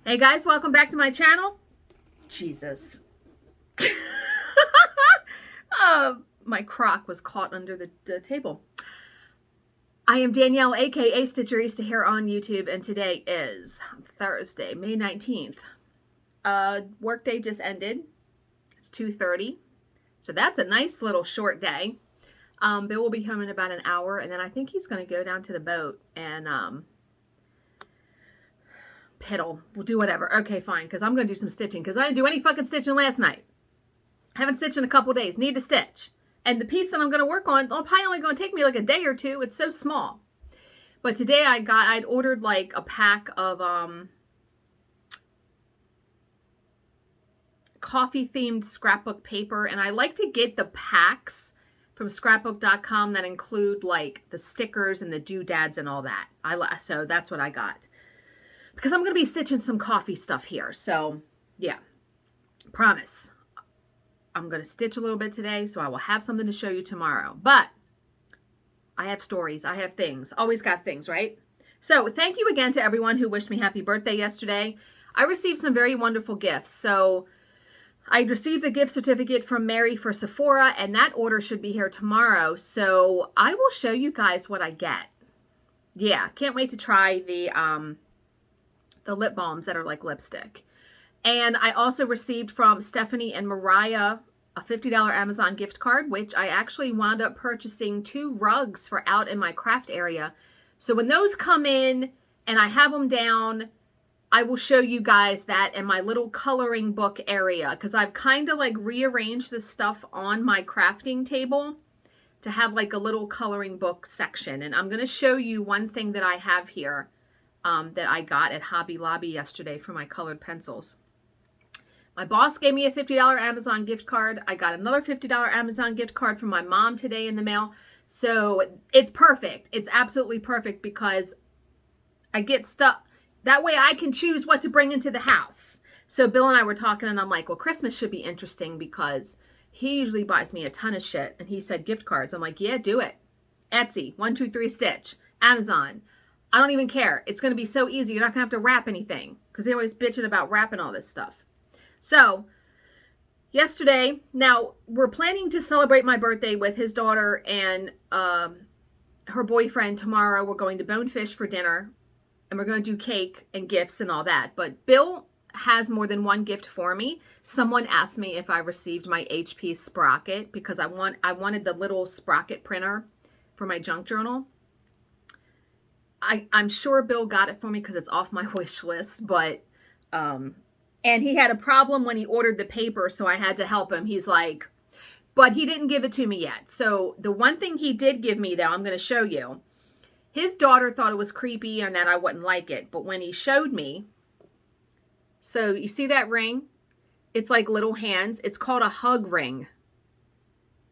Hey guys, welcome back to my channel. Jesus. My crock was caught under the table. I am Danielle, aka Stitcherista, here on YouTube, and today is Thursday, May 19th. Workday just ended. It's 2:30. So that's a nice little short day. Bill will be home in about an hour, and then I think he's going to go down to the boat and piddle. We'll do whatever. Okay, fine, because I'm going to do some stitching, because I didn't do any fucking stitching last night. I haven't stitched in a couple days. Need to stitch. And the piece that I'm going to work on, probably only going to take me like a day or two. It's so small. But today I'd ordered like a pack of coffee themed scrapbook paper, and I like to get the packs from scrapbook.com that include like the stickers and the doodads and all that. So that's what I got, because I'm going to be stitching some coffee stuff here. So yeah, promise I'm going to stitch a little bit today, so I will have something to show you tomorrow. But I have stories. I have things. Always got things, right? So thank you again to everyone who wished me happy birthday yesterday. I received some very wonderful gifts. So I received a gift certificate from Mary for Sephora, and that order should be here tomorrow. So I will show you guys what I get. Yeah, can't wait to try the lip balms that are like lipstick. And I also received from Stephanie and Mariah a $50 Amazon gift card, which I actually wound up purchasing 2 rugs for out in my craft area. So when those come in and I have them down, I will show you guys that in my little coloring book area, because I've kind of like rearranged the stuff on my crafting table to have like a little coloring book section. And I'm going to show you one thing that I have here that I got at Hobby Lobby yesterday for my colored pencils. My boss gave me a $50 Amazon gift card. I got another $50 Amazon gift card from my mom today in the mail. So it's perfect. It's absolutely perfect, because I get stuff. That way I can choose what to bring into the house. So Bill and I were talking, and I'm like, well, Christmas should be interesting, because he usually buys me a ton of shit. And he said gift cards. I'm like, yeah, do it. Etsy, 123 Stitch, Amazon. I don't even care. It's going to be so easy. You're not going to have to wrap anything, because they're always bitching about wrapping all this stuff. So yesterday, now we're planning to celebrate my birthday with his daughter and her boyfriend tomorrow. We're going to Bonefish for dinner, and we're going to do cake and gifts and all that. But Bill has more than one gift for me. Someone asked me if I received my HP Sprocket, because I wanted the little Sprocket printer for my junk journal. I'm sure Bill got it for me because it's off my wish list, but and he had a problem when he ordered the paper, so I had to help him. He's like, but he didn't give it to me yet. So the one thing he did give me, though, I'm going to show you. His daughter thought it was creepy and that I wouldn't like it. But when he showed me, so you see that ring? It's like little hands. It's called a hug ring.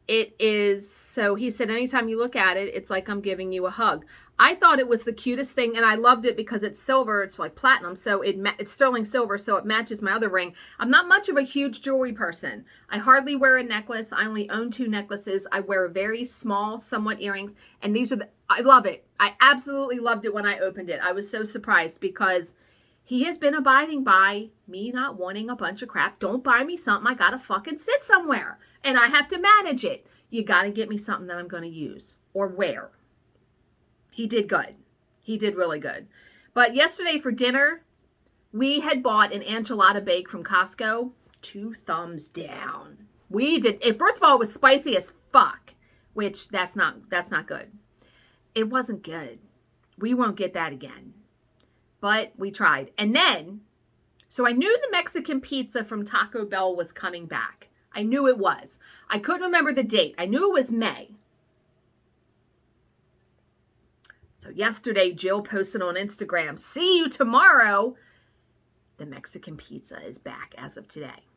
It is, so he said, anytime you look at it, it's like I'm giving you a hug. I thought it was the cutest thing, and I loved it because it's silver. It's like platinum, so it's sterling silver, so it matches my other ring. I'm not much of a huge jewelry person. I hardly wear a necklace. I only own 2 necklaces. I wear very small, somewhat earrings, and these are I love it. I absolutely loved it when I opened it. I was so surprised, because he has been abiding by me not wanting a bunch of crap. Don't buy me something I gotta fucking sit somewhere, and I have to manage it. You gotta get me something that I'm gonna use or wear. He did good. He did really good. But yesterday for dinner, we had bought an enchilada bake from Costco. 2 thumbs down. We did. First of all, it was spicy as fuck, which that's not good. It wasn't good. We won't get that again. But we tried. And then, so I knew the Mexican pizza from Taco Bell was coming back. I knew it was. I couldn't remember the date. I knew it was May. So yesterday, Jill posted on Instagram, see you tomorrow. The Mexican pizza is back as of today.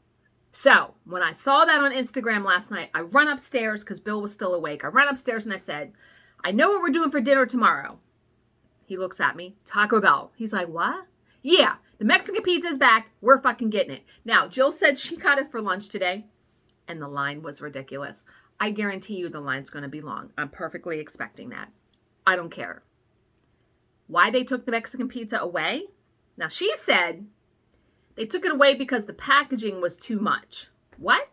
So when I saw that on Instagram last night, I run upstairs because Bill was still awake. I ran upstairs and I said, I know what we're doing for dinner tomorrow. He looks at me, Taco Bell. He's like, what? Yeah, the Mexican pizza is back. We're fucking getting it. Now, Jill said she got it for lunch today, and the line was ridiculous. I guarantee you the line's going to be long. I'm perfectly expecting that. I don't care. Why they took the Mexican pizza away? Now, she said They took it away because the packaging was too much. What?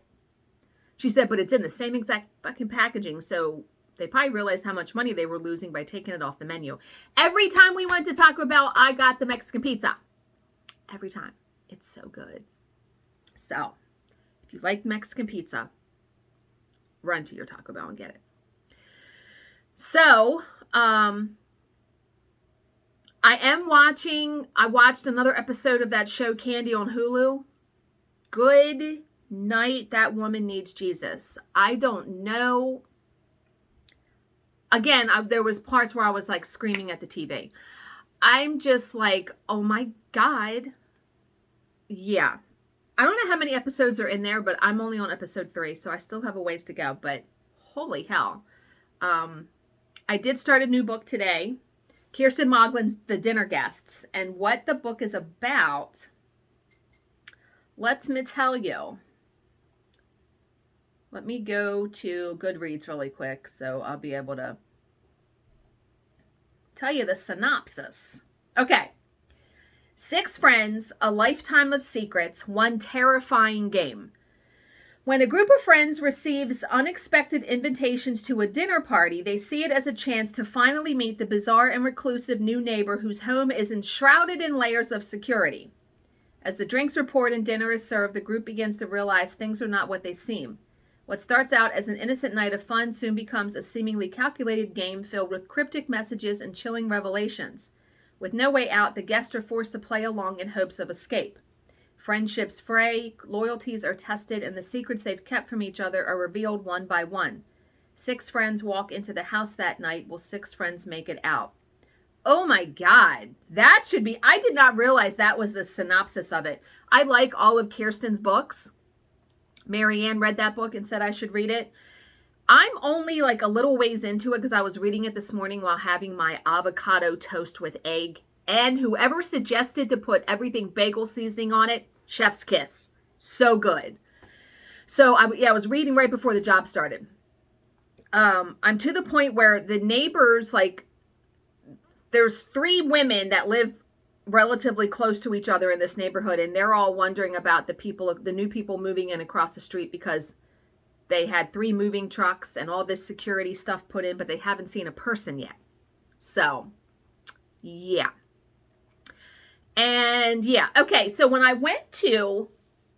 She said, but it's in the same exact fucking packaging, so they probably realized how much money they were losing by taking it off the menu. Every time we went to Taco Bell, I got the Mexican pizza. Every time. It's so good. So, if you like Mexican pizza, run to your Taco Bell and get it. So, I watched another episode of that show Candy on Hulu. Good night, that woman needs Jesus. I don't know. Again, there was parts where I was like screaming at the TV. I'm just like, oh my God. Yeah. I don't know how many episodes are in there, but I'm only on episode 3, so I still have a ways to go, but holy hell. I did start a new book today. Kirsten Moglen's The Dinner Guests. And what the book is about, let me tell you. Let me go to Goodreads really quick so I'll be able to tell you the synopsis. Okay. 6 friends, a lifetime of secrets, one terrifying game. When a group of friends receives unexpected invitations to a dinner party, they see it as a chance to finally meet the bizarre and reclusive new neighbor whose home is enshrouded in layers of security. As the drinks are poured and dinner is served, the group begins to realize things are not what they seem. What starts out as an innocent night of fun soon becomes a seemingly calculated game filled with cryptic messages and chilling revelations. With no way out, the guests are forced to play along in hopes of escape. Friendships fray, loyalties are tested, and the secrets they've kept from each other are revealed one by one. 6 friends walk into the house that night. Will 6 friends make it out? Oh my God. That should be, I did not realize that was the synopsis of it. I like all of Kirsten's books. Marianne read that book and said I should read it. I'm only like a little ways into it because I was reading it this morning while having my avocado toast with egg. And whoever suggested to put everything bagel seasoning on it, chef's kiss. So good. So I was reading right before the job started. I'm to the point where the neighbors, like, there's 3 women that live relatively close to each other in this neighborhood, and they're all wondering about the new people moving in across the street because they had 3 moving trucks and all this security stuff put in, but they haven't seen a person yet. So, yeah. And yeah, okay, so when I went to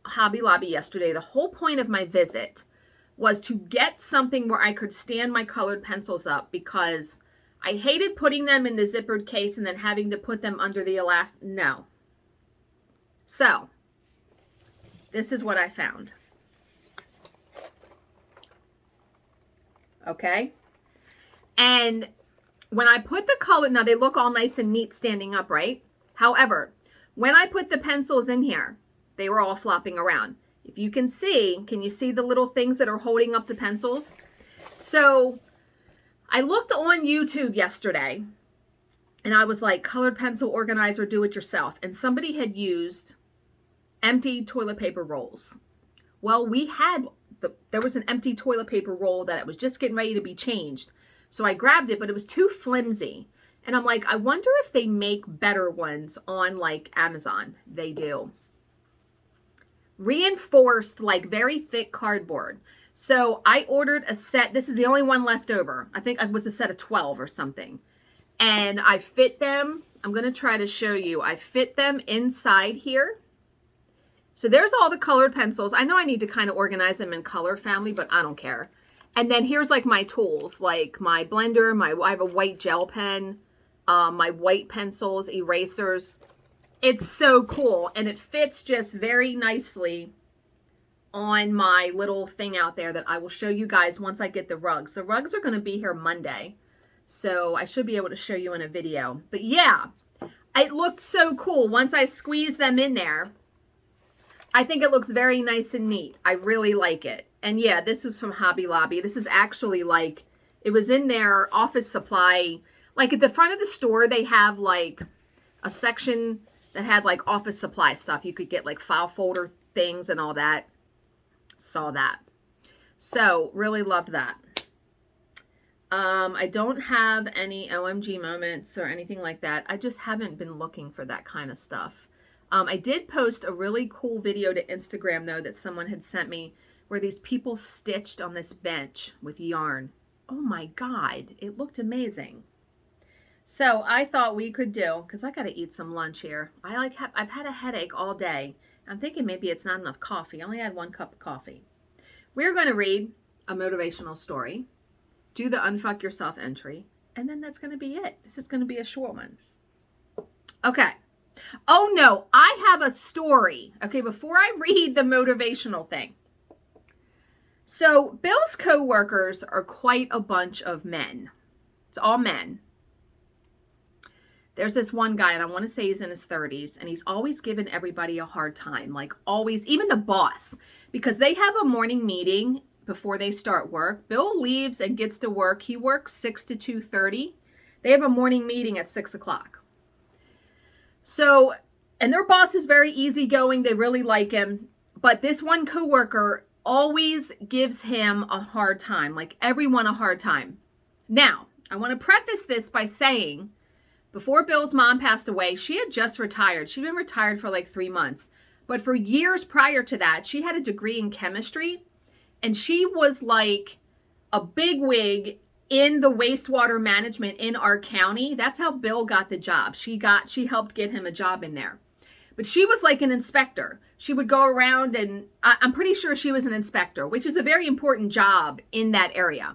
Hobby Lobby yesterday, the whole point of my visit was to get something where I could stand my colored pencils up because I hated putting them in the zippered case and then having to put them under the elastic. No. So, this is what I found. Okay? And when I put the color, now they look all nice and neat standing up, right? However, when I put the pencils in here, they were all flopping around. If you can you see the little things that are holding up the pencils? So I looked on YouTube yesterday and I was like, colored pencil organizer, do it yourself. And somebody had used empty toilet paper rolls. Well, there was an empty toilet paper roll that it was just getting ready to be changed. So I grabbed it, but it was too flimsy. And I'm like, I wonder if they make better ones on like Amazon. They do. Reinforced, like very thick cardboard. So I ordered a set. This is the only one left over. I think it was a set of 12 or something. And I fit them. I'm going to try to show you. I fit them inside here. So there's all the colored pencils. I know I need to kind of organize them in color family, but I don't care. And then here's like my tools, like my blender, I have a white gel pen, my white pencils, erasers. It's so cool. And it fits just very nicely on my little thing out there that I will show you guys once I get the rugs. The rugs are going to be here Monday. So I should be able to show you in a video. But yeah, it looked so cool. Once I squeezed them in there, I think it looks very nice and neat. I really like it. And yeah, this is from Hobby Lobby. This is actually like, it was in their office supply. Like at the front of the store, they have like a section that had like office supply stuff. You could get like file folder things and all that. Saw that. So really loved that. I don't have any OMG moments or anything like that. I just haven't been looking for that kind of stuff. I did post a really cool video to Instagram, though, that someone had sent me where these people stitched on this bench with yarn. Oh my God, it looked amazing. So I thought we could do, because I got to eat some lunch here. I've had a headache all day. I'm thinking maybe it's not enough coffee. I only had 1 cup of coffee. We're going to read a motivational story, do the unfuck yourself entry, and then that's going to be it. This is going to be a short one. Okay. Oh no, I have a story. Okay, before I read the motivational thing. So Bill's co-workers are quite a bunch of men. It's all men. There's this one guy, and I want to say he's in his 30s, and he's always giving everybody a hard time. Like always, even the boss, because they have a morning meeting before they start work. Bill leaves and gets to work. He works 6 to 2:30. They have a morning meeting at 6 o'clock. So, and their boss is very easygoing. They really like him. But this one coworker always gives him a hard time, like everyone a hard time. Now, I want to preface this by saying, before Bill's mom passed away, she had just retired. She'd been retired for like 3 months. But for years prior to that, she had a degree in chemistry. And she was like a bigwig in the wastewater management in our county. That's how Bill got the job. She helped get him a job in there. But she was like an inspector. She would go around, and I'm pretty sure she was an inspector, which is a very important job in that area.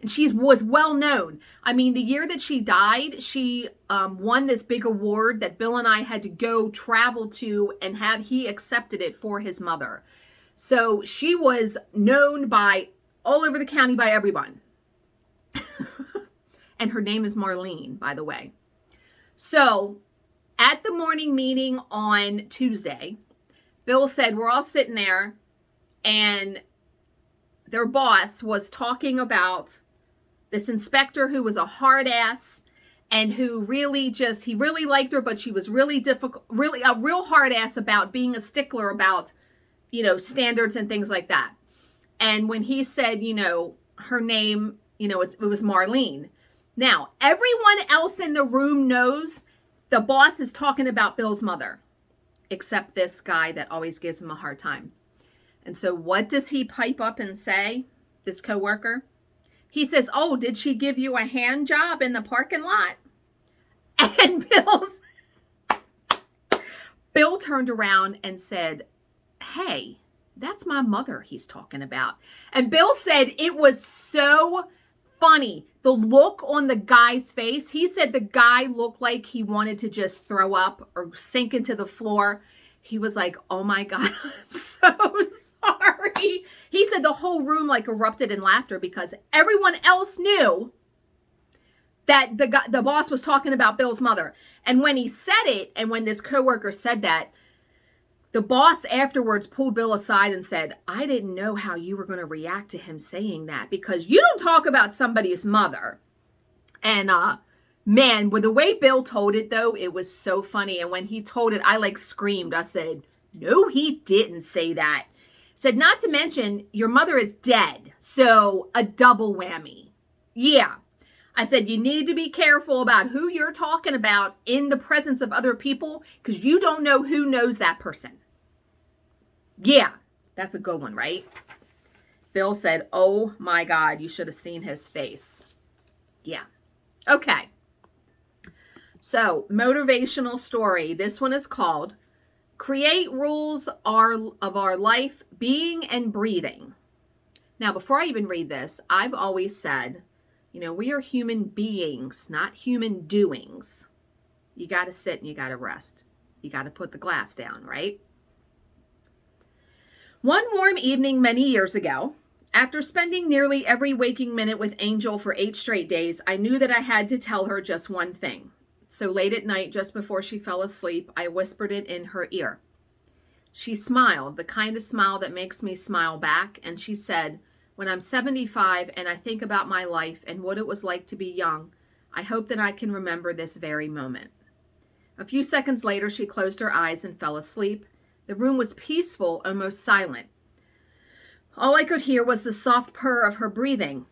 And she was well known. I mean, the year that she died, she won this big award that Bill and I had to go travel to and he accepted it for his mother. So she was known by all over the county by everyone. And her name is Marlene, by the way. So at the morning meeting on Tuesday, Bill said, we're all sitting there, and their boss was talking about this inspector who was a hard ass and who he really liked her, but she was really difficult, really a real hard ass about being a stickler about, standards and things like that. And when he said, her name, it was Marlene. Now, everyone else in the room knows the boss is talking about Bill's mother, except this guy that always gives him a hard time. And so what does he pipe up and say, this coworker? He says, oh, did she give you a hand job in the parking lot? And Bill turned around and said, hey, that's my mother he's talking about. And Bill said it was so funny. The look on the guy's face, he said the guy looked like he wanted to just throw up or sink into the floor. He was like, oh my God, I'm so sorry. He said the whole room like erupted in laughter because everyone else knew that the boss was talking about Bill's mother. And when he said it, and when this coworker said that, the boss afterwards pulled Bill aside and said, I didn't know how you were going to react to him saying that, because you don't talk about somebody's mother. And man, with the way Bill told it, though, it was so funny. And when he told it, I like screamed. I said, no, he didn't say that. Said, not to mention, your mother is dead. So a double whammy. Yeah. I said, you need to be careful about who you're talking about in the presence of other people, because you don't know who knows that person. Yeah, that's a good one, right? Bill said, oh my God, you should have seen his face. Yeah. Okay. So, motivational story. This one is called Create Rules of Our Life, Being and Breathing. Now, before I even read this, I've always said, we are human beings, not human doings. You got to sit and you got to rest. You got to put the glass down, right? One warm evening many years ago, after spending nearly every waking minute with Angel for 8 straight days, I knew that I had to tell her just one thing. So late at night, just before she fell asleep, I whispered it in her ear. She smiled, the kind of smile that makes me smile back, and she said, when I'm 75 and I think about my life and what it was like to be young, I hope that I can remember this very moment. A few seconds later, she closed her eyes and fell asleep. The room was peaceful, almost silent. All I could hear was the soft purr of her breathing.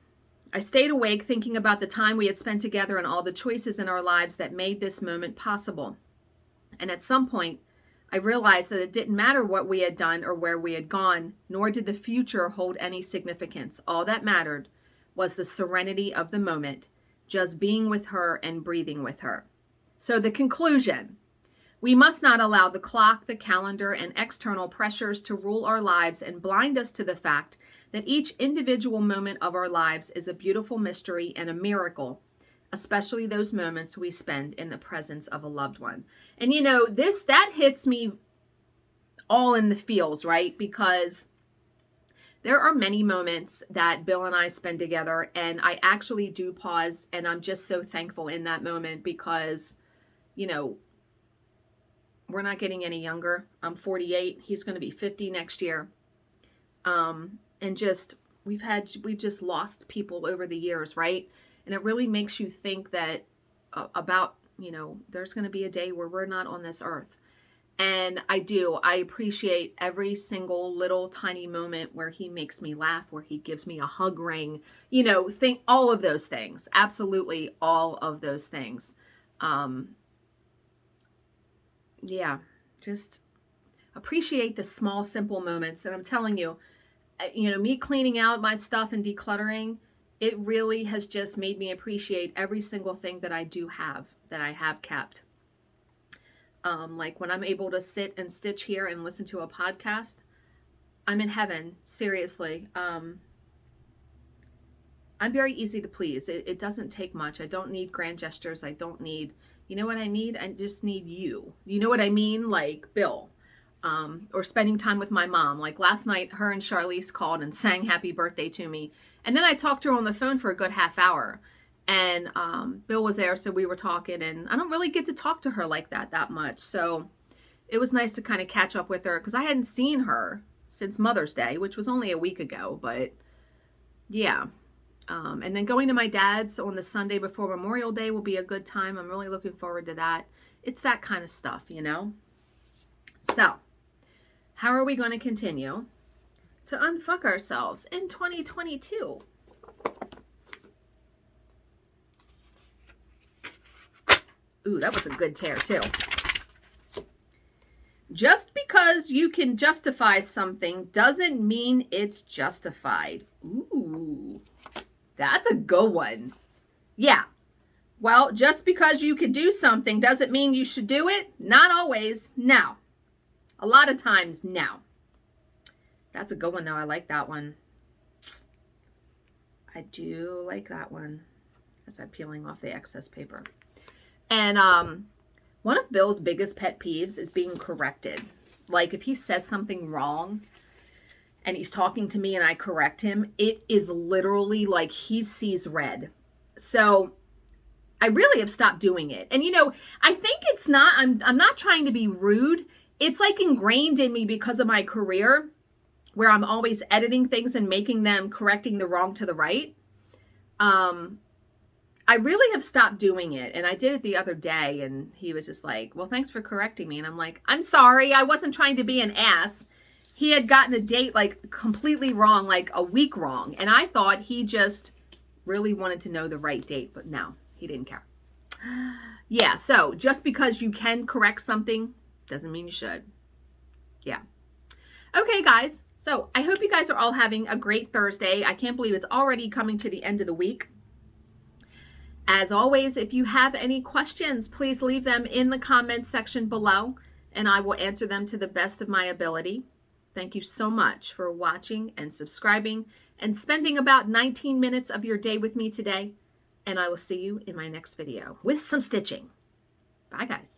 I stayed awake thinking about the time we had spent together and all the choices in our lives that made this moment possible. And at some point, I realized that it didn't matter what we had done or where we had gone, nor did the future hold any significance. All that mattered was the serenity of the moment, just being with her and breathing with her. So the conclusion: we must not allow the clock, the calendar, and external pressures to rule our lives and blind us to the fact that each individual moment of our lives is a beautiful mystery and a miracle, especially those moments we spend in the presence of a loved one. And you know, that hits me all in the feels, right? Because there are many moments that Bill and I spend together, and I actually do pause, and I'm just so thankful in that moment because, you know, we're not getting any younger. I'm 48. He's going to be 50 next year. And just, we've just lost people over the years, right? And it really makes you think that about, you know, there's going to be a day where we're not on this earth. And I appreciate every single little tiny moment where he makes me laugh, where he gives me a hug ring, you know, all of those things. Absolutely all of those things. Yeah, just appreciate the small, simple moments. And I'm telling you, you know, me cleaning out my stuff and decluttering, it really has just made me appreciate every single thing that I do have, that I have kept. Like when I'm able to sit and stitch here and listen to a podcast, I'm in heaven, seriously. I'm very easy to please. It doesn't take much. I don't need grand gestures. I don't need, you know what I need? I just need you. You know what I mean? Like Bill. Or spending time with my mom. Like last night, her and Charlize called and sang happy birthday to me. And then I talked to her on the phone for a good half hour. And Bill was there, so we were talking. And I don't really get to talk to her like that much. So it was nice to kind of catch up with her because I hadn't seen her since Mother's Day, which was only a week ago. But yeah. And then going to my dad's on the Sunday before Memorial Day will be a good time. I'm really looking forward to that. It's that kind of stuff, you know? So, how are we going to continue to unfuck ourselves in 2022? Ooh, that was a good tear too. Just because you can justify something doesn't mean it's justified. Ooh, that's a good one. Yeah. Well, just because you can do something doesn't mean you should do it. Not always. No. A lot of times, no. That's a good one, though. I like that one. I do like that one. As I'm peeling off the excess paper. And one of Bill's biggest pet peeves is being corrected. Like if he says something wrong and he's talking to me and I correct him, it is literally like he sees red. So I really have stopped doing it. And you know, I think it's not, I'm not trying to be rude. It's like ingrained in me because of my career where I'm always editing things and making them, correcting the wrong to the right. I really have stopped doing it. And I did it the other day and he was just like, well, thanks for correcting me. And I'm like, I'm sorry. I wasn't trying to be an ass. He had gotten a date like completely wrong, like a week wrong. And I thought he just really wanted to know the right date, but no, he didn't care. Yeah. So just because you can correct something doesn't mean you should. Yeah. Okay, guys. So I hope you guys are all having a great Thursday. I can't believe it's already coming to the end of the week. As always, if you have any questions, please leave them in the comments section below, and I will answer them to the best of my ability. Thank you so much for watching and subscribing and spending about 19 minutes of your day with me today, and I will see you in my next video with some stitching. Bye, guys.